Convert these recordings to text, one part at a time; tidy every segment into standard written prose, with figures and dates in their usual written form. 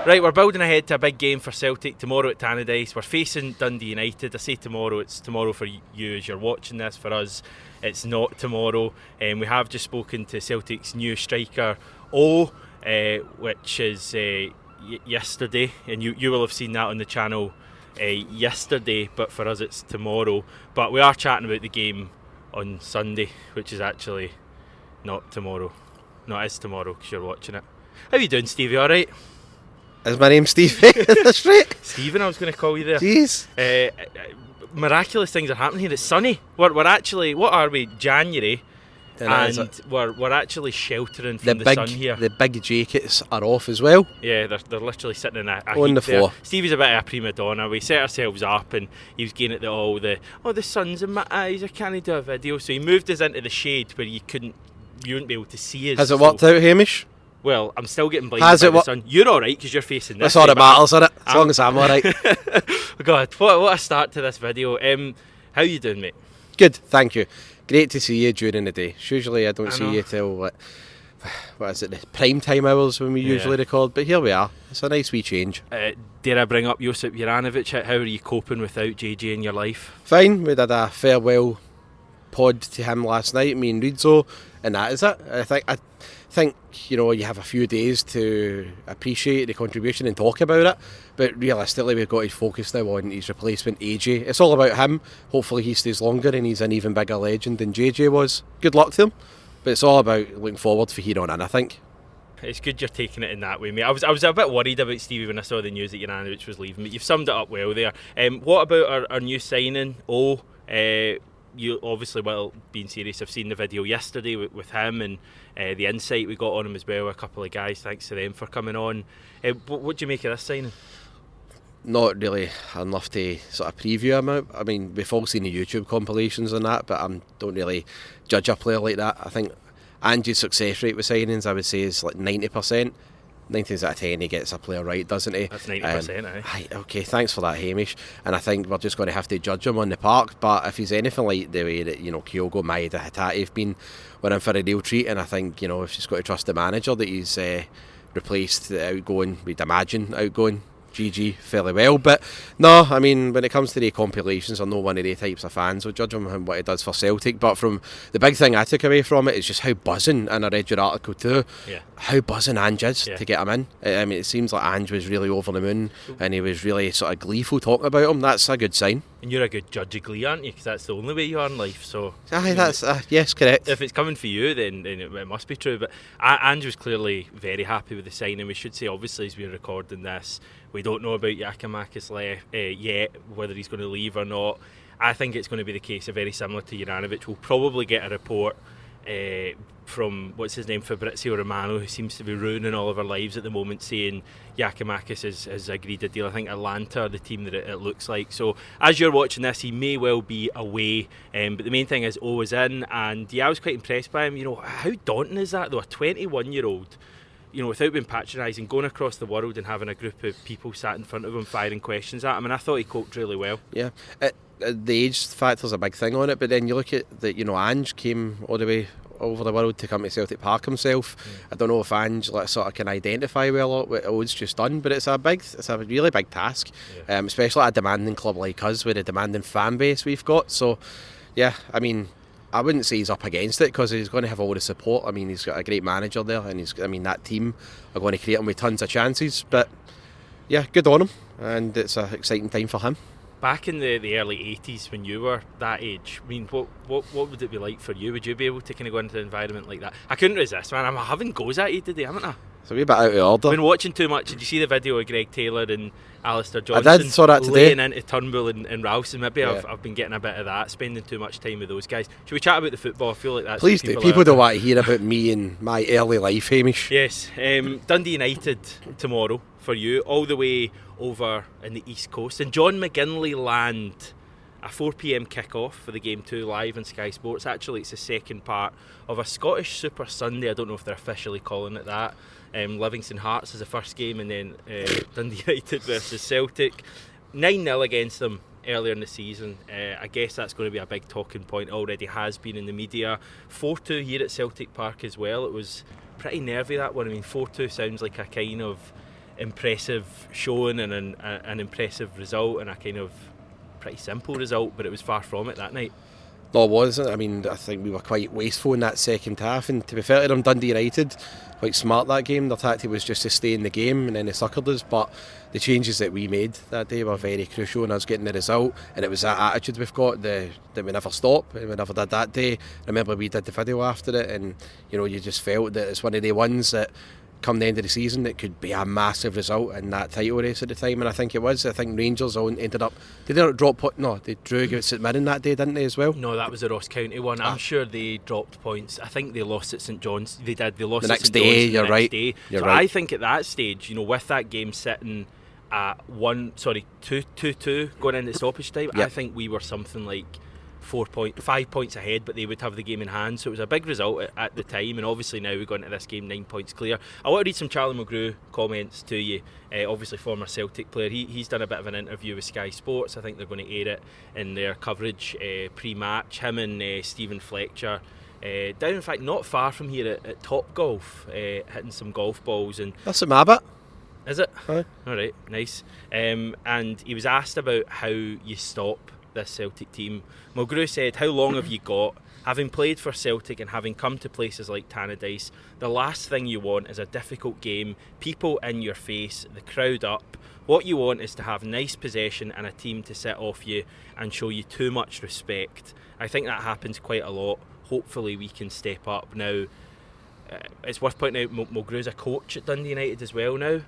Right, we're building ahead to a big game for Celtic tomorrow at Tannadice. We're facing Dundee United. I say tomorrow, it's tomorrow for you as you're watching this. For us, it's not tomorrow. We have just spoken to Celtic's new striker, which is yesterday, and you will have seen that on the channel yesterday, but for us it's tomorrow. But we are chatting about the game on Sunday, which is actually not tomorrow. No, it is tomorrow because you're watching it. How you doing, Stevie? All right? Is my name Stevie? That's right. Stephen, I was going to call you there. Jeez. Miraculous things are happening here. It's sunny. We're actually, what are we, January? And we're actually sheltering from the sun here. The big jackets are off as well. Yeah, they're literally sitting in a on heap the floor. There. Stevie's a bit of a prima donna. We set ourselves up and he was getting at the sun's in my eyes, I can't do a video. So he moved us into the shade where you wouldn't be able to see us. Has it worked out, Hamish? Well, I'm still getting blinded by the sun. You're alright because you're facing this. That's all that matters, isn't it? As long as I'm alright. God, what a start to this video. How you doing, mate? Good, thank you. Great to see you during the day. Usually I don't see you till what is it, the prime time hours when we usually record, but here we are. It's a nice wee change. Dare I bring up Josip Juranovic? How are you coping without JJ in your life? Fine, we did a farewell pod to him last night, me and Rizzo, and that is it. I think you have a few days to appreciate the contribution and talk about it, but realistically we've got to focus now on his replacement AJ. It's all about him. Hopefully he stays longer and he's an even bigger legend than JJ was. Good luck to him, but it's all about looking forward for here on in, I think. It's good you're taking it in that way, mate. I was a bit worried about Stevie when I saw the news that Juranovic was leaving, but you've summed it up well there. What about our new signing? You obviously, well, being serious, I've seen the video yesterday with him and the insight we got on him as well. A couple of guys, thanks to them for coming on. What do you make of this signing? Not really enough to sort of preview him out. I mean, we've all seen the YouTube compilations and that, but I don't really judge a player like that. I think Ange's success rate with signings, I would say, is like 90%. 9 times out of 10 he gets a player right, doesn't he? That's 90%, aye. Okay, thanks for that, Hamish. And I think we're just going to have to judge him on the park, but if he's anything like the way that Kyogo, Maeda, Hatate have been, we're in for a real treat. And I think we've just got to trust the manager that he's replaced the outgoing, we'd imagine, outgoing GG fairly well. But no, I mean, when it comes to the compilations, I'm not one of the types of fans who judge him on what he does for Celtic, but from the big thing I took away from it is just how buzzing, and I read your article too, how buzzing Ange is to get him in. I mean, it seems like Ange was really over the moon and he was really sort of gleeful talking about him. That's a good sign. And you're a good judge of glee, aren't you? Because that's the only way you are in life. So that's yes, correct. If it's coming for you, then it must be true. But Ange was clearly very happy with the signing. We should say, obviously, as we're recording this, we don't know about Giakoumakis yet, whether he's going to leave or not. I think it's going to be the case, very similar to Juranovic. We'll probably get a report from, what's his name, Fabrizio Romano, who seems to be ruining all of our lives at the moment, saying Giakoumakis has agreed a deal. I think Atlanta are the team that it looks like. So as you're watching this, he may well be away, but the main thing is is in, and I was quite impressed by him. How daunting is that though, a 21-year-old, without being patronising, going across the world and having a group of people sat in front of him firing questions at him, and I thought he coped really well. Yeah, the age factor's a big thing on it, but then you look at Ange came all the way over the world to come to Celtic Park himself. I don't know if Ange sort of can identify well what Ode's just done, but it's a really big task, especially at a demanding club like us with a demanding fan base we've got. So yeah, I mean, I wouldn't say he's up against it because he's going to have all the support. I mean, he's got a great manager there, and that team are going to create him with tons of chances. But yeah, good on him, and it's an exciting time for him. Back in the early 80s, when you were that age, I mean, what would it be like for you? Would you be able to kind of go into an environment like that? I couldn't resist, man. I'm having goes at you today, haven't I? It's a wee bit out of order. I've been watching too much. Did you see the video of Greg Taylor and Alistair Johnson? I did, saw that today. Laying into Turnbull and Ralston. Maybe I've been getting a bit of that, spending too much time with those guys. Should we chat about the football? I feel like that's please do. People don't want to hear about me and my early life, Hamish. Yes. Dundee United tomorrow for you, all the way over in the East Coast. And John McGinley land, a 4 p.m. kick-off for the game 2 live on Sky Sports. Actually, it's the second part of a Scottish Super Sunday. I don't know if they're officially calling it that. Livingston Hearts is the first game, and then Dundee United versus Celtic. 9-0 against them earlier in the season. I guess that's going to be a big talking point. Already has been in the media. 4-2 here at Celtic Park as well. It was pretty nervy, that one. I mean, 4-2 sounds like a kind of impressive showing and an impressive result and a kind of pretty simple result, but it was far from it that night. No, it wasn't. I mean, I think we were quite wasteful in that second half, and to be fair to them, Dundee United quite smart that game. Their tactic was just to stay in the game, and then they suckered us, but the changes that we made that day were very crucial in us getting the result, and it was that attitude we've got that we never stop, and we never did that day. I remember we did the video after it, and you just felt that it's one of the ones that come the end of the season it could be a massive result in that title race at the time, and I think it was. I think Rangers ended up, did they not drop no, they drew against St Mirren that day, didn't they, as well? No, that was the Ross County one. I'm sure they dropped points. I think they lost at St John's. They lost the at next St day. John's You're the right. next day. You're so right. I think at that stage, with that game sitting at 2-2 going into stoppage time, Yep. I think we were something like 5 points ahead, but they would have the game in hand, so it was a big result at the time, and obviously now we go into this game 9 points clear. I want to read some Charlie Mulgrew comments to you, obviously former Celtic player. He's done a bit of an interview with Sky Sports. I think they're going to air it in their coverage pre-match. Him and Stephen Fletcher down in fact not far from here at Top Golf, hitting some golf balls. And That's at Mabbott. is it? Aye. Alright, nice. And he was asked about how you stop this Celtic team. Mulgrew said, "How long have you got? Having played for Celtic and having come to places like Tannadice, the last thing you want is a difficult game, people in your face, the crowd up. What you want is to have nice possession and a team to sit off you and show you too much respect. I think that happens quite a lot. Hopefully we can step up." Now, it's worth pointing out Mulgrew's a coach at Dundee United as well now.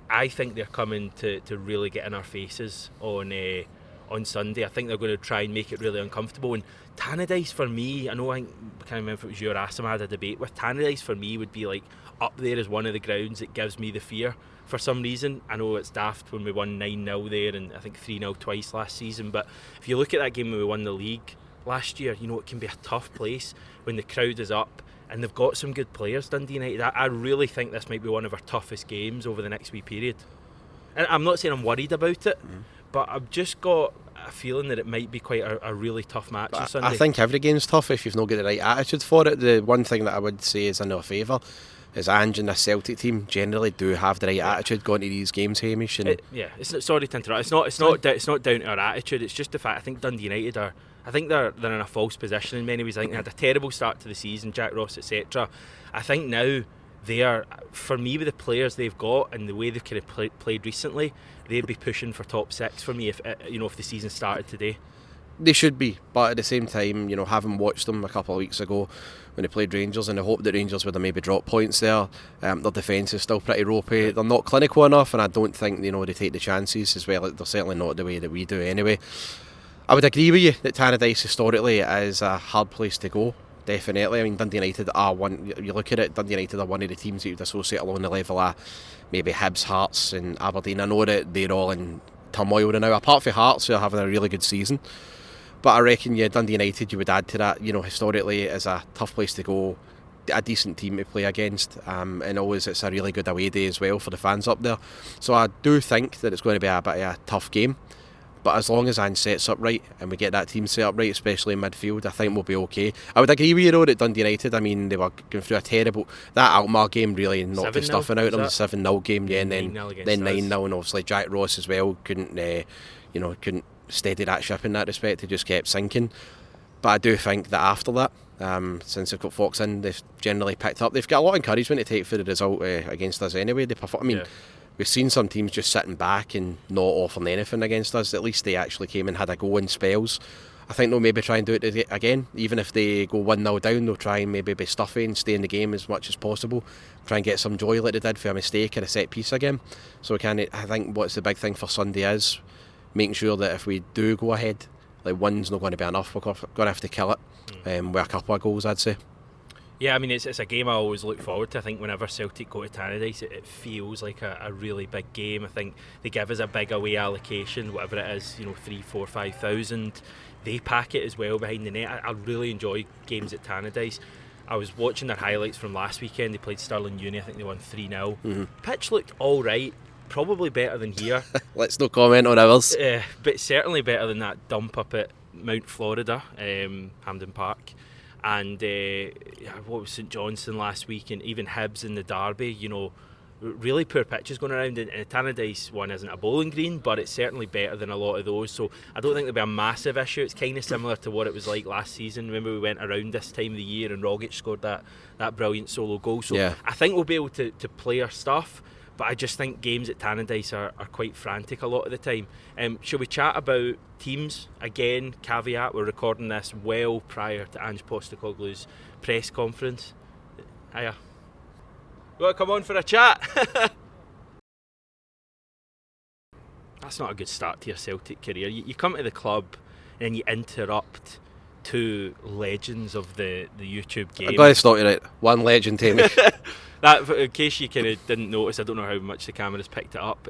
I think they're coming to really get in our faces on Sunday. I think they're going to try and make it really uncomfortable. And Tannadice for me, I can't remember if it was you or Asim I had a debate with. Tannadice for me would be like up there as one of the grounds that gives me the fear for some reason. I know it's daft when we won 9-0 there and I think 3-0 twice last season, but if you look at that game when we won the league last year, it can be a tough place when the crowd is up, and they've got some good players, Dundee United. I really think this might be one of our toughest games over the next wee period. And I'm not saying I'm worried about it, but I've just got a feeling that it might be quite a really tough match on Sunday. I think every game's tough if you've not got the right attitude for it. The one thing that I would say is in our favour is Ange and the Celtic team generally do have the right attitude going to these games, Hamish. And it's not, sorry to interrupt. It's not down to our attitude. It's just the fact I think Dundee United are. I think they're in a false position in many ways. I think they had a terrible start to the season, Jack Ross, etc. I think now they are, for me, with the players they've got and the way they've kind of played recently, they'd be pushing for top 6 for me if the season started today. They should be, but at the same time, having watched them a couple of weeks ago when they played Rangers, and I hope that Rangers would have maybe dropped points there. Their defence is still pretty ropey. They're not clinical enough, and I don't think they take the chances as well. They're certainly not the way that we do anyway. I would agree with you that Tannadice historically is a hard place to go. Definitely. I mean, Dundee United are one. You look at it, Dundee United are one of the teams that you'd associate along the level of maybe Hibs, Hearts, and Aberdeen. I know that they're all in turmoil right now. Apart from Hearts, who are having a really good season, but I reckon Dundee United you would add to that. Historically, is a tough place to go, a decent team to play against, and always it's a really good away day as well for the fans up there. So I do think that it's going to be a bit of a tough game. But as long as Ange sets up right and we get that team set up right, especially in midfield, I think we'll be okay. I would agree with you though that Dundee United, I mean, they were going through a terrible... That Alkmaar game really knocked the stuffing out of them. The 7-0 game, yeah, and then 9-0, and obviously Jack Ross as well couldn't steady that ship in that respect. He just kept sinking. But I do think that after that, since they've got Fox in, they've generally picked up. They've got a lot of encouragement to take for the result against us anyway. They perform. I mean... Yeah. We've seen some teams just sitting back and not offering anything against us. At least they actually came and had a go in spells. I think they'll maybe try and do it again. Even if they go 1-0 down, they'll try and maybe be stuffy and stay in the game as much as possible. Try and get some joy like they did for a mistake or a set piece again. So I think what's the big thing for Sunday is making sure that if we do go ahead, like one's not going to be enough. We're going to have to kill it with a couple of goals, I'd say. Yeah, I mean, it's a game I always look forward to. I think whenever Celtic go to Tannadice, it feels like a really big game. I think they give us a big away allocation, whatever it is, 3,000, 4,000, 5,000. They pack it as well behind the net. I really enjoy games at Tannadice. I was watching their highlights from last weekend. They played Stirling Uni. I think they won 3-0. Pitch looked all right. Probably better than here. Let's not comment on ours. But certainly better than that dump up at Mount Florida, Hampden Park. And what was St Johnstone last week, and even Hibs in the derby, really poor pitches going around, and the Tannadice one isn't a bowling green, but it's certainly better than a lot of those, so I don't think there'll be a massive issue. It's kind of similar to what it was like last season. Remember we went around this time of the year and Rogic scored that brilliant solo goal, so yeah. I think we'll be able to play our stuff, but I just think games at Tannadice are quite frantic a lot of the time. Shall we chat about teams? Again, caveat, we're recording this well prior to Ange Postecoglou's press conference. Hiya. Well, come on for a chat. That's not a good start to your Celtic career. You come to the club and you interrupt two legends of the YouTube game. I'm glad it's not right. One legend, Hamish. That, in case you kind of didn't notice, I don't know how much the camera's picked it up.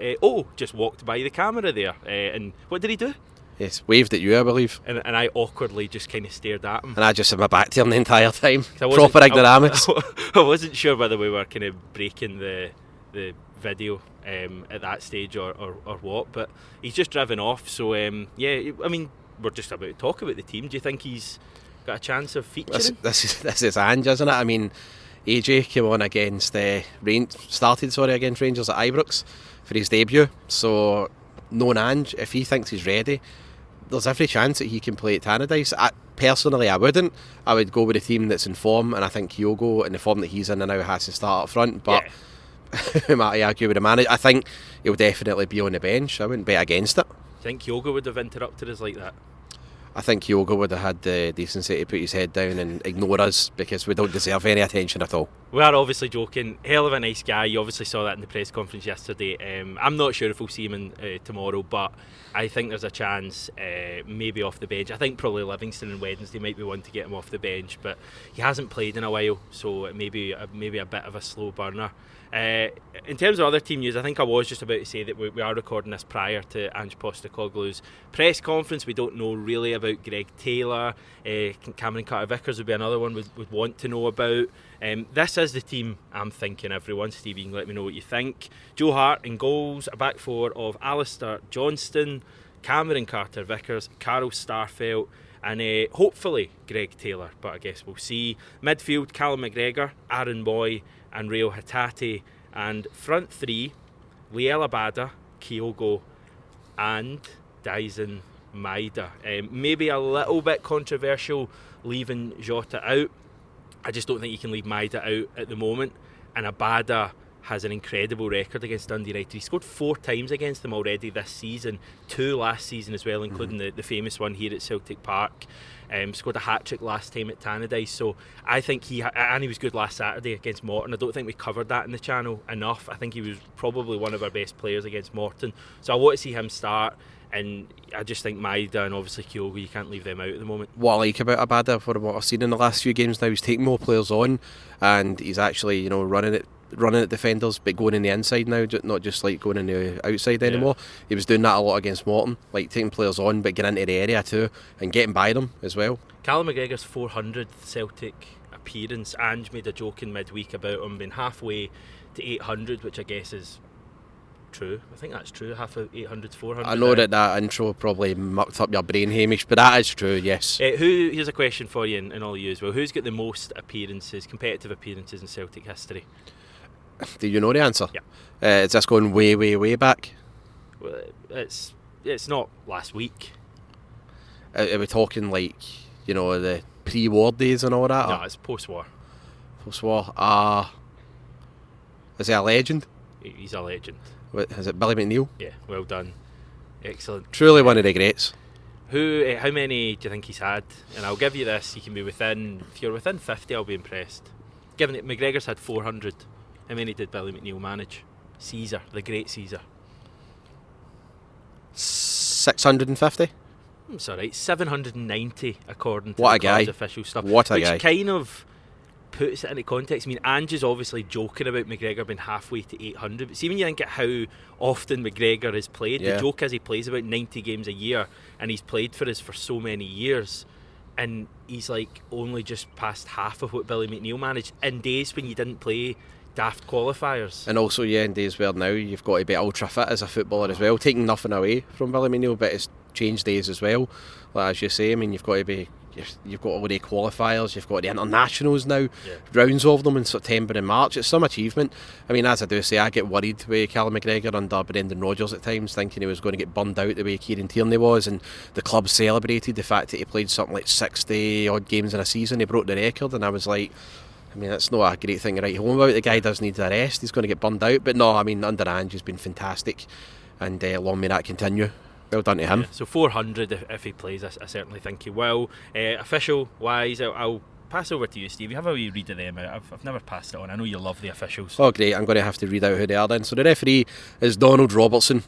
Just walked by the camera there. And what did he do? Yes, waved at you, I believe. And I awkwardly just kind of stared at him. And I just had my back to him the entire time. Proper ignoramus. I wasn't sure whether we were kind of breaking the video at that stage or what, but he's just driven off. So, I mean, we're just about to talk about the team. Do you think he's got a chance of featuring? This is Ange, isn't it? I mean, AJ came on against against Rangers at Ibrox for his debut. So, knowing Ange, if he thinks he's ready, there's every chance that he can play at Tannadice. Personally, I wouldn't. I would go with a team that's in form, and I think Kyogo, in the form that he's in now, has to start up front. But who might I argue with the manager? I think he'll definitely be on the bench. I wouldn't bet against it. Do you think Kyogo would have interrupted us like that? I think Kyogo would have had the decency to put his head down and ignore us because we don't deserve any attention at all. We are obviously joking. Hell of a nice guy. You obviously saw that in the press conference yesterday. I'm not sure if we'll see him tomorrow, but I think there's a chance maybe off the bench. I think probably Livingston and Wednesday might be one to get him off the bench, but he hasn't played in a while, so it may be a bit of a slow burner. In terms of other team news, I think I was just about to say that we are recording this prior to Ange Postecoglou's press conference. We don't know really about Greg Taylor. Cameron Carter-Vickers would be another one we'd want to know about. This is the team I'm thinking, everyone. Stevie, you can let me know what you think. Joe Hart in goals, a back four of Alistair Johnston, Cameron Carter-Vickers, Carl Starfelt, and hopefully Greg Taylor, but I guess we'll see. Midfield, Callum McGregor, Aaron Boy, and Rio Hatate, and front three, Liel Abada, Kyogo, and Dyson Maeda. Maybe a little bit controversial leaving Jota out. I just don't think you can leave Maeda out at the moment, and Abada has an incredible record against Dundee United. He scored 4 times against them already this season, 2 last season as well, including the famous one here at Celtic Park. Scored a hat-trick last time at Tannadice, so I think he was good last Saturday against Morton. I don't think we covered that in the channel enough. I think he was probably one of our best players against Morton, so I want to see him start, and I just think Maeda and obviously Kyogo, you can't leave them out at the moment. What I like about Abada, for what I've seen in the last few games now, he's taking more players on, and he's actually running at defenders, but going in the inside now, not just like going in the outside anymore. He was doing that a lot against Morton, like taking players on but getting into the area too and getting by them as well. Callum McGregor's 400th Celtic appearance. Ange made a joke in midweek about him being halfway to 800, which I guess is true. I think that's true. Half of 800 to 400. I know that intro probably mucked up your brain, Hamish, but that is true, yes. Here's a question for you and all of you as well. Who's got the most competitive appearances in Celtic history? Do you know the answer? Yeah. Is this going way, way, way back? Well, it's not last week. Are we talking like, the pre-war days and all that? No, it's post-war. Post-war. Is he a legend? He's a legend. Is it Billy McNeil? Yeah, well done. Excellent. Truly one of the greats. How many do you think he's had? And I'll give you this, you can be if you're within 50, I'll be impressed. Given that McGregor's had 400, how many did Billy McNeil manage? Caesar, the great Caesar. 650? It's alright, 790 according to what the club's official stuff. What a guy. Which kind of puts it into context. I mean, Ange is obviously joking about McGregor being halfway to 800, but see when you think at how often McGregor has played, the joke is he plays about 90 games a year, and he's played for us for so many years, and he's like only just past half of what Billy McNeil managed in days when you didn't play daft qualifiers. And also, in days where now you've got to be ultra fit as a footballer as well, taking nothing away from Billy McNeil, but it's changed days as well. Like, as you say, I mean, you've got to be, you've got all the qualifiers, you've got the internationals now, rounds of them in September and March. It's some achievement. I mean, as I do say, I get worried with Callum McGregor under Brendan Rodgers at times, thinking he was going to get burned out the way Kieran Tierney was, and the club celebrated the fact that he played something like 60 odd games in a season. He broke the record, and I was like, I mean, that's not a great thing to write home about. The guy does need a rest. He's going to get burned out. But no, I mean, under Ange, he's been fantastic, and long may that continue. Well done to him. Yeah, so 400 if he plays, I certainly think he will. Official wise, I'll pass over to you, Steve. You have a wee read of them. I've never passed it on. I know you love the officials. Oh, great. I'm going to have to read out who they are then. So the referee is Donald Robertson.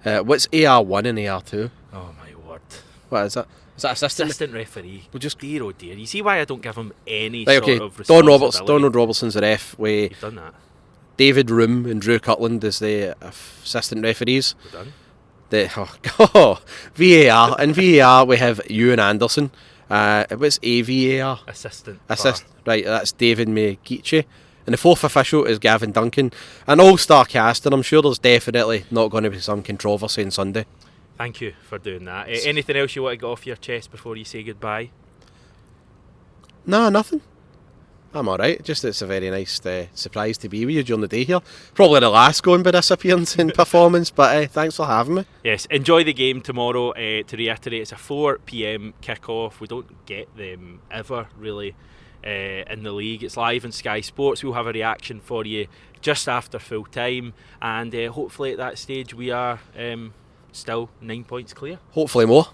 What's AR1 and AR2? Oh, my word. What is that? Is that assistant referee? Well, just dear, oh dear. You see why I don't give him any right, sort of responsibility? Donald Donald Robertson's the ref. You've done that. David Room and Drew Cutland is the assistant referees. We're done. VAR. In VAR we have Ewan Anderson. What's AVAR? Assistant. Right, that's David McGeechee. And the fourth official is Gavin Duncan. An all-star cast, and I'm sure there's definitely not going to be some controversy on Sunday. Thank you for doing that. Anything else you want to get off your chest before you say goodbye? No, nothing. I'm alright. Just it's a very nice surprise to be with you during the day here. Probably the last going by this appearance and performance, but thanks for having me. Yes, enjoy the game tomorrow. To reiterate, it's a 4 p.m. kick-off. We don't get them ever, really, in the league. It's live on Sky Sports. We'll have a reaction for you just after full time, and hopefully at that stage we are still 9 points clear. Hopefully more.